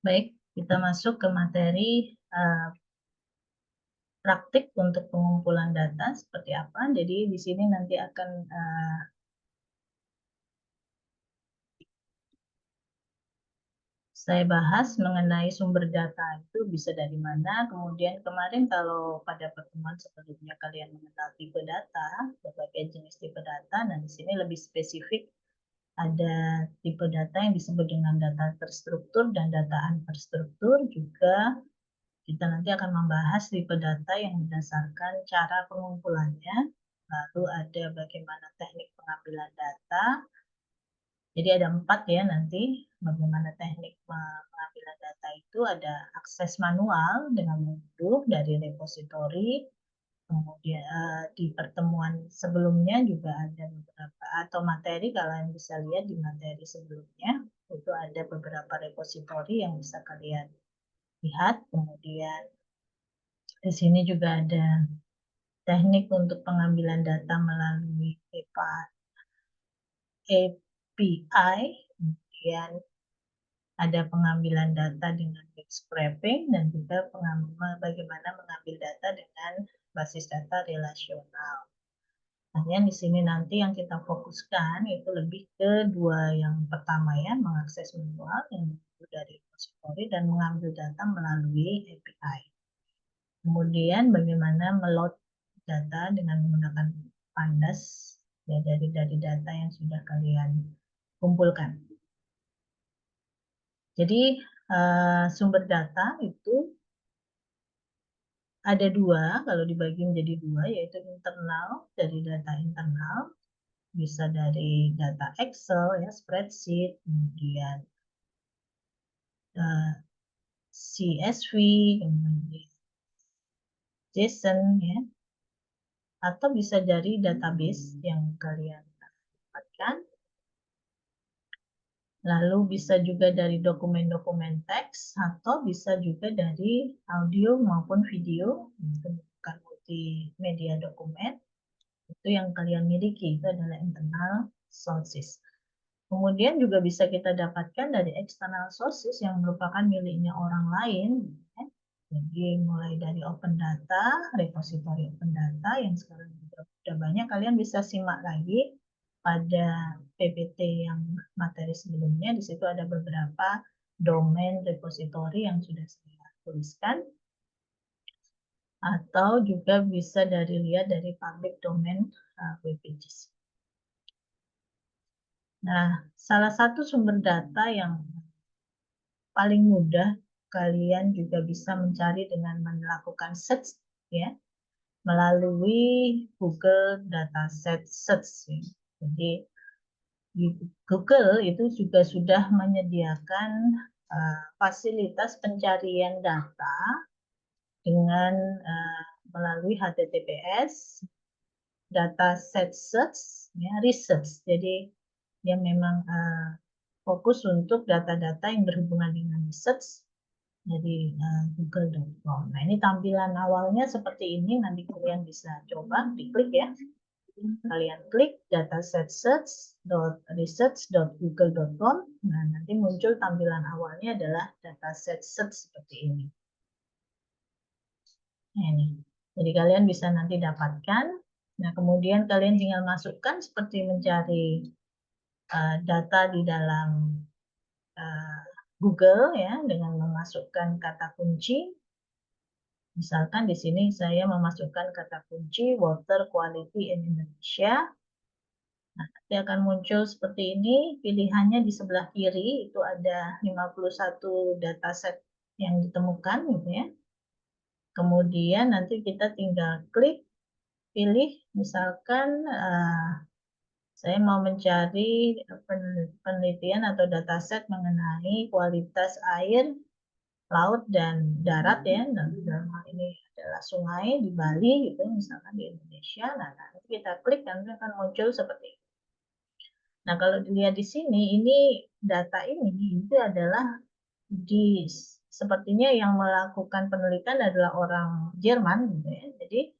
Baik, kita masuk ke materi praktik untuk pengumpulan data seperti apa. Jadi di sini nanti akan saya bahas mengenai sumber data itu bisa dari mana. Kemudian kemarin kalau pada pertemuan sebelumnya kalian mengenal tipe data, berbagai jenis tipe data. Nah, di sini lebih spesifik ada tipe data yang disebut dengan data terstruktur dan data unterstruktur. Juga kita nanti akan membahas tipe data yang berdasarkan cara pengumpulannya. Lalu ada bagaimana teknik pengambilan data. Jadi ada 4 ya nanti bagaimana teknik pengambilan data itu. Ada akses manual dengan mengunduh dari repositori. Kemudian di pertemuan sebelumnya juga ada beberapa atau materi, kalian bisa lihat di materi sebelumnya itu ada beberapa repositori yang bisa kalian lihat. Kemudian di sini juga ada teknik untuk pengambilan data melalui API, kemudian ada pengambilan data dengan web scraping, dan juga bagaimana mengambil data dengan basis data relasional. Kemudian di sini nanti yang kita fokuskan itu lebih ke dua yang pertama ya, mengakses manual yang dari repository dan mengambil data melalui API. Kemudian bagaimana meload data dengan menggunakan Pandas ya, dari data yang sudah kalian kumpulkan. Jadi sumber data itu ada dua, kalau dibagi menjadi dua, yaitu internal, dari data internal, bisa dari data Excel, ya, spreadsheet, kemudian CSV, kemudian JSON, ya, atau bisa dari database yang kalian dapatkan. Lalu bisa juga dari dokumen-dokumen teks, atau bisa juga dari audio maupun video, itu bukan multimedia dokumen. Itu yang kalian miliki, itu adalah internal sources. Kemudian juga bisa kita dapatkan dari external sources yang merupakan miliknya orang lain. Ya. Jadi mulai dari open data, repository open data yang sekarang sudah banyak, kalian bisa simak lagi pada PPT yang materi sebelumnya. Di situ ada beberapa domain repository yang sudah saya tuliskan. Atau juga bisa lihat dari public domain web pages. Nah, salah satu sumber data yang paling mudah kalian juga bisa mencari dengan melakukan search ya, melalui Google Dataset Search. Jadi di Google itu juga sudah menyediakan fasilitas pencarian data dengan melalui HTTPS, Dataset Search, ya, research. Jadi dia memang fokus untuk data-data yang berhubungan dengan research. Jadi google.com. Nah, ini tampilan awalnya seperti ini. Nanti kalian bisa coba diklik ya. Kalian klik datasetsearch.research.google.com. Nah, nanti muncul tampilan awalnya adalah dataset search seperti ini. Nah, ini. Jadi kalian bisa nanti dapatkan. Nah, kemudian kalian tinggal masukkan seperti mencari data di dalam Google ya, dengan memasukkan kata kunci. Misalkan di sini saya memasukkan kata kunci water quality in Indonesia. Nah, nanti akan muncul seperti ini. Pilihannya di sebelah kiri itu ada 51 dataset yang ditemukan gitu ya. Kemudian nanti kita tinggal klik, pilih misalkan saya mau mencari penelitian atau dataset mengenai kualitas air laut dan darat ya, dan dalam hal ini adalah sungai di Bali gitu, misalkan di Indonesia. Nah, nanti kita klik nanti akan muncul seperti ini. Nah, kalau dilihat di sini, ini data ini itu adalah sepertinya yang melakukan penelitian adalah orang Jerman gitu ya. Jadi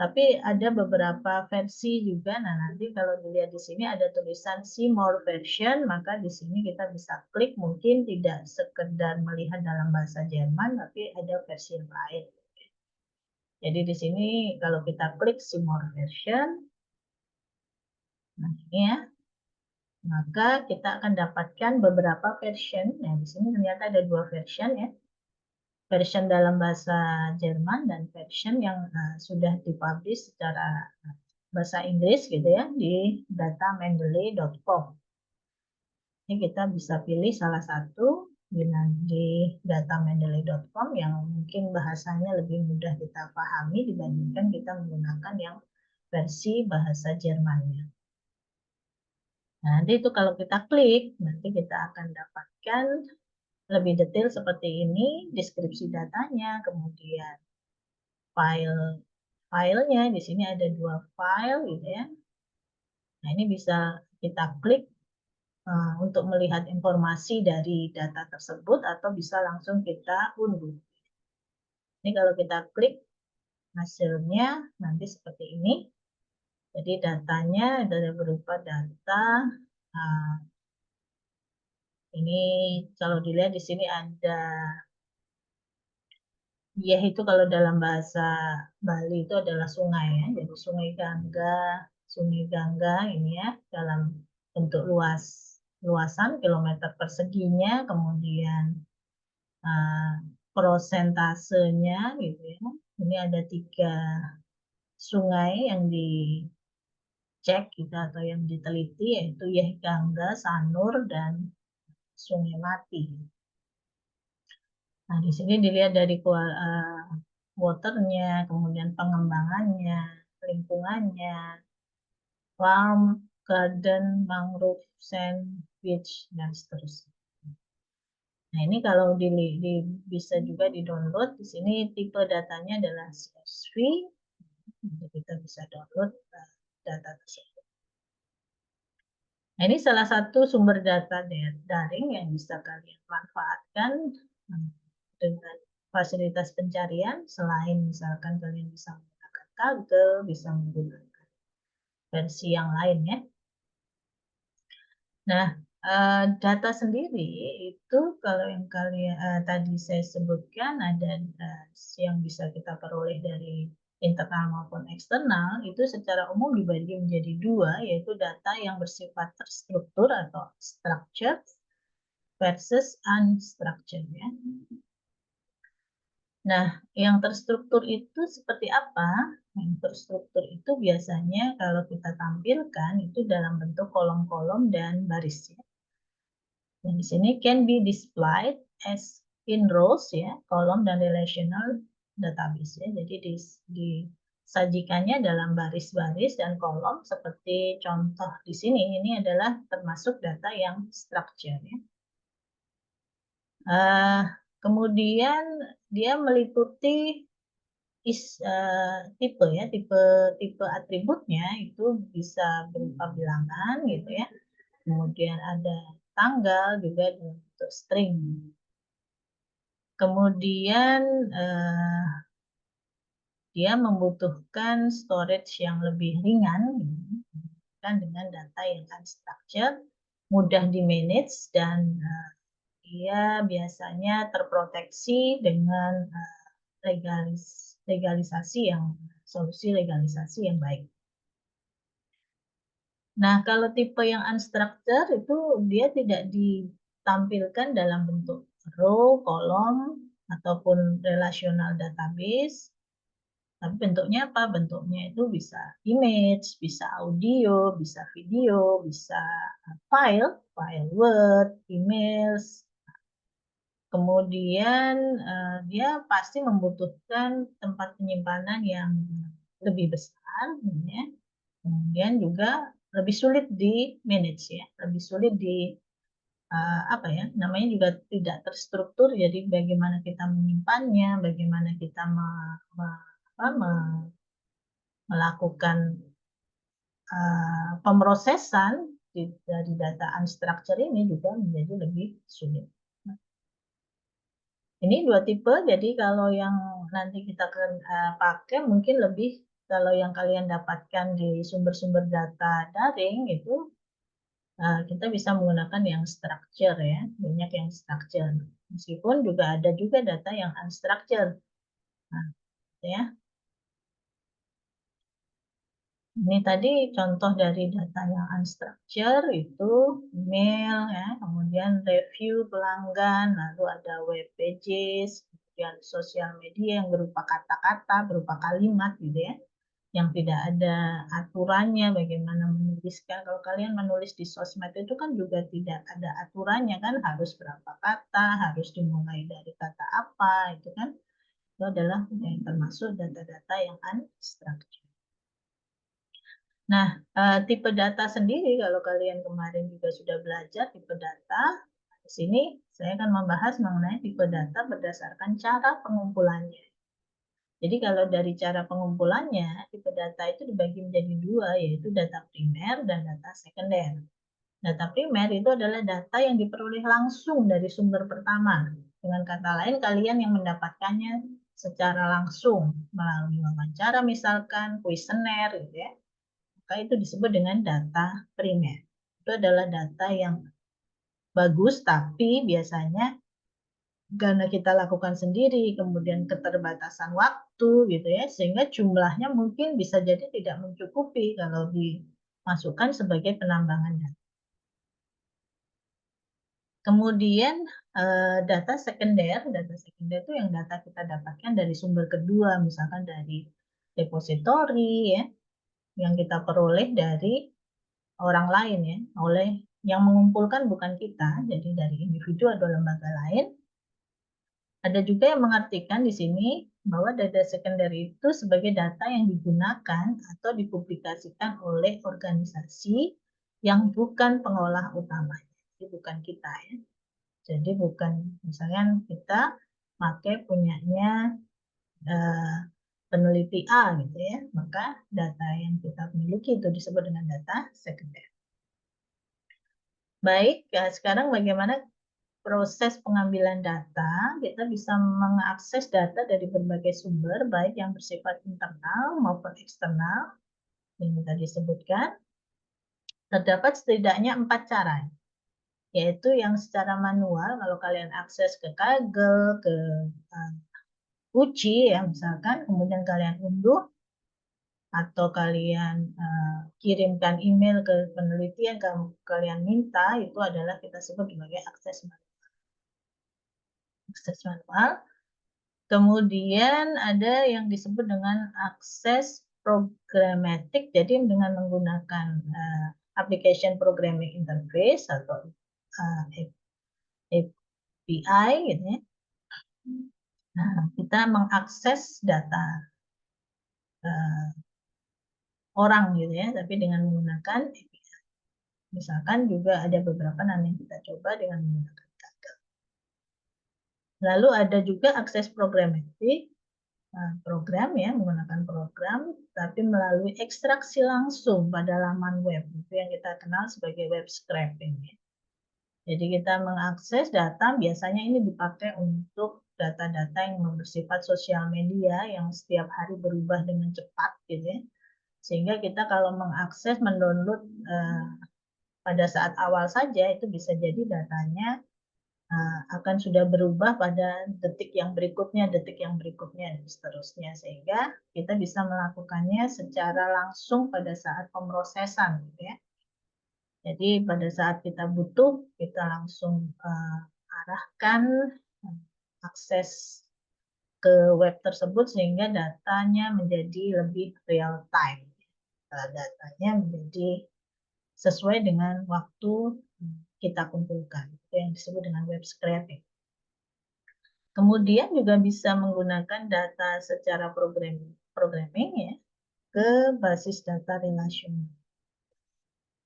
Tapi ada beberapa versi juga. Nah, nanti kalau dilihat di sini ada tulisan see more version, maka di sini kita bisa klik, mungkin tidak sekedar melihat dalam bahasa Jerman, tapi ada versi yang lain. Jadi di sini kalau kita klik see more version, nah ini ya, maka kita akan dapatkan beberapa version. Nah, di sini ternyata ada 2 version ya. Version dalam bahasa Jerman dan version yang sudah dipublish secara bahasa Inggris gitu ya di datamendeley.com. Ini kita bisa pilih salah satu di datamendeley.com yang mungkin bahasanya lebih mudah kita pahami dibandingkan kita menggunakan yang versi bahasa Jermannya. Nah, nanti itu kalau kita klik, nanti kita akan dapatkan lebih detail seperti ini, deskripsi datanya, kemudian filenya. Di sini ada 2 file gitu ya. Nah, ini bisa kita klik untuk melihat informasi dari data tersebut atau bisa langsung kita unduh. Ini kalau kita klik hasilnya nanti seperti ini. Jadi datanya adalah berupa data. Ini kalau dilihat di sini ada, ya itu kalau dalam bahasa Bali itu adalah sungai ya. Jadi Sungai Gangga ini ya dalam bentuk luasan kilometer perseginya, kemudian prosentasenya gitu ya. Ini ada 3 sungai yang dicek gitu atau yang diteliti, yaitu Gangga, Sanur, dan Sungai Mati. Nah, di sini dilihat dari waternya, kemudian pengembangannya, lingkungannya, farm, garden, mangrove, sand, beach, dan seterusnya. Nah, ini kalau bisa juga di-download. Di sini tipe datanya adalah CSV. Jadi kita bisa download data tersebut. Nah, ini salah satu sumber data daring yang bisa kalian manfaatkan dengan fasilitas pencarian. Selain misalkan kalian bisa menggunakan Kaggle, bisa menggunakan versi yang lain ya. Nah, data sendiri itu kalau yang kalian tadi saya sebutkan ada yang bisa kita peroleh dari internal maupun eksternal, itu secara umum dibagi menjadi 2, yaitu data yang bersifat terstruktur atau structured versus unstructured ya. Nah, yang terstruktur itu seperti apa? Yang terstruktur itu biasanya kalau kita tampilkan itu dalam bentuk kolom-kolom dan baris ya. Dan di sini can be displayed as in rows ya, kolom dan relational database ya. Jadi disajikannya dalam baris-baris dan kolom seperti contoh di sini. Ini adalah termasuk data yang structure ya. Kemudian dia meliputi tipe ya, tipe atributnya itu bisa berupa bilangan gitu ya. Kemudian ada tanggal juga untuk string. Kemudian dia membutuhkan storage yang lebih ringan kan dengan data yang unstructured, mudah di manage, dan dia biasanya terproteksi dengan solusi legalisasi yang baik. Nah, kalau tipe yang unstructured itu dia tidak ditampilkan dalam bentuk row, kolom, ataupun relational database. Tapi bentuknya apa? Bentuknya itu bisa image, bisa audio, bisa video, bisa file Word, emails. Kemudian dia pasti membutuhkan tempat penyimpanan yang lebih besar, ya. Kemudian juga lebih sulit di manage ya, lebih sulit di apa ya, namanya juga tidak terstruktur. Jadi bagaimana kita menyimpannya, bagaimana kita melakukan pemrosesan dari data unstructured ini juga menjadi lebih sulit. Ini 2 tipe, jadi kalau yang nanti kita akan pakai mungkin lebih kalau yang kalian dapatkan di sumber-sumber data daring itu kita bisa menggunakan yang structure ya, banyak yang structure. Meskipun juga ada juga data yang unstructured. Nah, ya. Ini tadi contoh dari data yang unstructured itu email ya, kemudian review pelanggan, lalu ada web pages, kemudian sosial media yang berupa kata-kata, berupa kalimat gitu ya, yang tidak ada aturannya bagaimana menuliskan. Kalau kalian menulis di sosmed itu kan juga tidak ada aturannya kan, harus berapa kata, harus dimulai dari kata apa, itu kan. Itu adalah yang termasuk data-data yang unstructured. Nah, tipe data sendiri, kalau kalian kemarin juga sudah belajar tipe data, di sini saya akan membahas mengenai tipe data berdasarkan cara pengumpulannya. Jadi kalau dari cara pengumpulannya, tipe data itu dibagi menjadi dua, yaitu data primer dan data sekunder. Data primer itu adalah data yang diperoleh langsung dari sumber pertama. Dengan kata lain, kalian yang mendapatkannya secara langsung melalui wawancara, misalkan kuesioner, gitu ya. Maka itu disebut dengan data primer. Itu adalah data yang bagus, tapi biasanya karena kita lakukan sendiri, kemudian keterbatasan waktu gitu ya, sehingga jumlahnya mungkin bisa jadi tidak mencukupi kalau dimasukkan sebagai penambangan data. Kemudian data sekunder itu yang data kita dapatkan dari sumber kedua, misalkan dari depositori ya, yang kita peroleh dari orang lain ya, oleh yang mengumpulkan bukan kita, jadi dari individu atau lembaga lain. Ada juga yang mengartikan di sini bahwa data sekunder itu sebagai data yang digunakan atau dipublikasikan oleh organisasi yang bukan pengolah utamanya, jadi bukan kita ya. Jadi bukan misalnya kita pakai punyanya peneliti A gitu ya, maka data yang kita miliki itu disebut dengan data sekunder. Baik, sekarang bagaimana proses pengambilan data? Kita bisa mengakses data dari berbagai sumber, baik yang bersifat internal maupun eksternal, yang tadi disebutkan. Terdapat setidaknya 4 cara, yaitu yang secara manual, kalau kalian akses ke Kaggle, ke Uji ya misalkan, kemudian kalian unduh, atau kalian kirimkan email ke penelitian yang kalian minta, itu adalah kita sebut sebagai akses manual. Kemudian ada yang disebut dengan akses programatik, jadi dengan menggunakan application programming interface atau API gitu ya. Nah, kita mengakses data orang gitu ya, tapi dengan menggunakan API. Misalkan juga ada beberapa nanti yang kita coba dengan menggunakan Kaggle. Lalu ada juga akses programatik, program ya, menggunakan program, tapi melalui ekstraksi langsung pada laman web, itu yang kita kenal sebagai web scraping. Ya. Jadi kita mengakses data, biasanya ini dipakai untuk data-data yang bersifat sosial media yang setiap hari berubah dengan cepat gitu ya. Sehingga kita kalau mengakses, mendownload pada saat awal saja itu bisa jadi datanya akan sudah berubah pada detik yang berikutnya, dan seterusnya. Sehingga kita bisa melakukannya secara langsung pada saat pemrosesan. Gitu ya. Jadi pada saat kita butuh, kita langsung arahkan akses ke web tersebut sehingga datanya menjadi lebih real time. Datanya menjadi sesuai dengan waktu kita kumpulkan. Itu yang disebut dengan web scraping. Kemudian juga bisa menggunakan data secara programming ya, ke basis data relasional.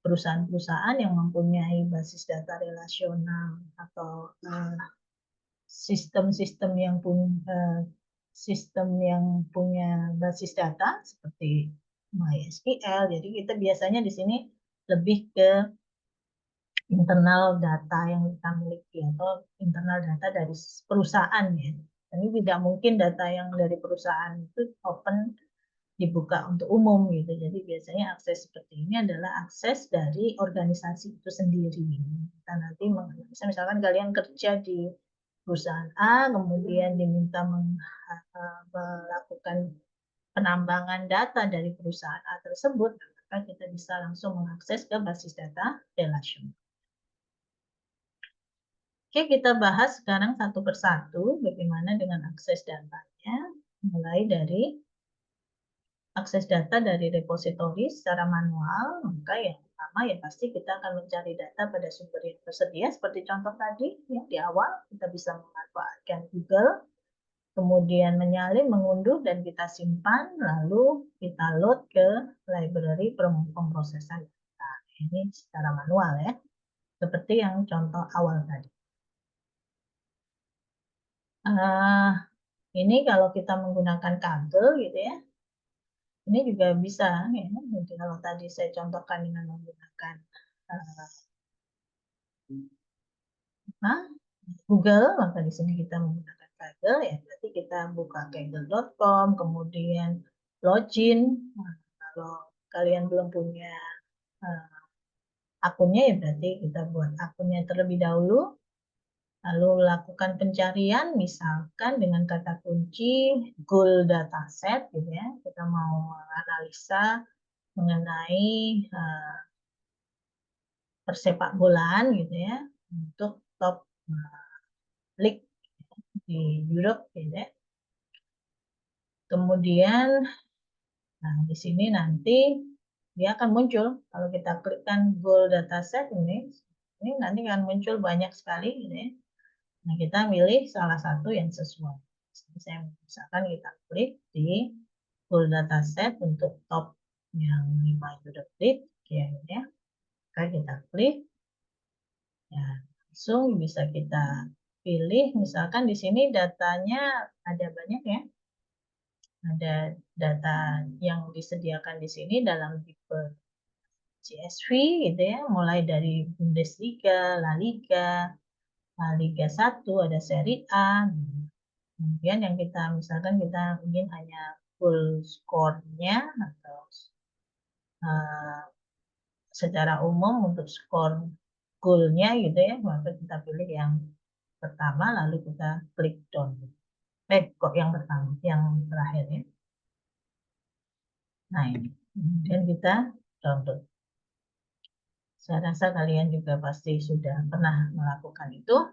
Perusahaan-perusahaan yang mempunyai basis data relasional atau sistem-sistem yang punya basis data seperti MySQL. Jadi kita biasanya di sini lebih ke internal data yang kita miliki atau internal data dari perusahaan ya. Ini tidak mungkin data yang dari perusahaan itu open dibuka untuk umum gitu. Jadi biasanya akses seperti ini adalah akses dari organisasi itu sendiri. Kita nanti misalkan kalian kerja di perusahaan A, kemudian diminta melakukan penambangan data dari perusahaan A tersebut, maka kita bisa langsung mengakses ke basis data relational. Oke, kita bahas sekarang satu persatu bagaimana dengan akses datanya, mulai dari akses data dari repositori secara manual. Maka yang pertama ya pasti kita akan mencari data pada sumber yang tersedia, seperti contoh tadi ya di awal kita bisa memanfaatkan Google, kemudian menyalin, mengunduh, dan kita simpan, lalu kita load ke library pemrosesan data. Ini secara manual ya, seperti yang contoh awal tadi. Ini kalau kita menggunakan kabel gitu ya, ini juga bisa ya. Jadi kalau tadi saya contohkan dengan menggunakan Google, maka di sini kita menggunakan kabel ya. Berarti kita buka kaggle.com, kemudian login. Nah, kalau kalian belum punya akunnya ya berarti kita buat akunnya terlebih dahulu. Lalu lakukan pencarian misalkan dengan kata kunci goal dataset gitu ya. Kita mau analisa mengenai persepak bolaan gitu ya untuk top league di Europe gitu ya. Kemudian nah di sini nanti dia akan muncul kalau kita klikkan goal dataset ini nanti akan muncul banyak sekali gitu ya. Nah, kita pilih salah satu yang sesuai. Misalkan kita klik di full dataset untuk top yang 5 udah klik, ya, ya. Maka kita klik, ya, langsung bisa kita pilih. Misalkan di sini datanya ada banyak ya. Ada data yang disediakan di sini dalam tipe CSV gitu ya, mulai dari Bundesliga, La Liga, Liga 1, ada seri A. Kemudian yang kita misalkan kita ingin hanya full skornya atau secara umum untuk skor goalnya gitu ya, maka kita pilih yang pertama lalu kita klik download. Kok yang pertama, yang terakhir ya. Nah ini, kemudian kita download. Saya rasa kalian juga pasti sudah pernah melakukan itu.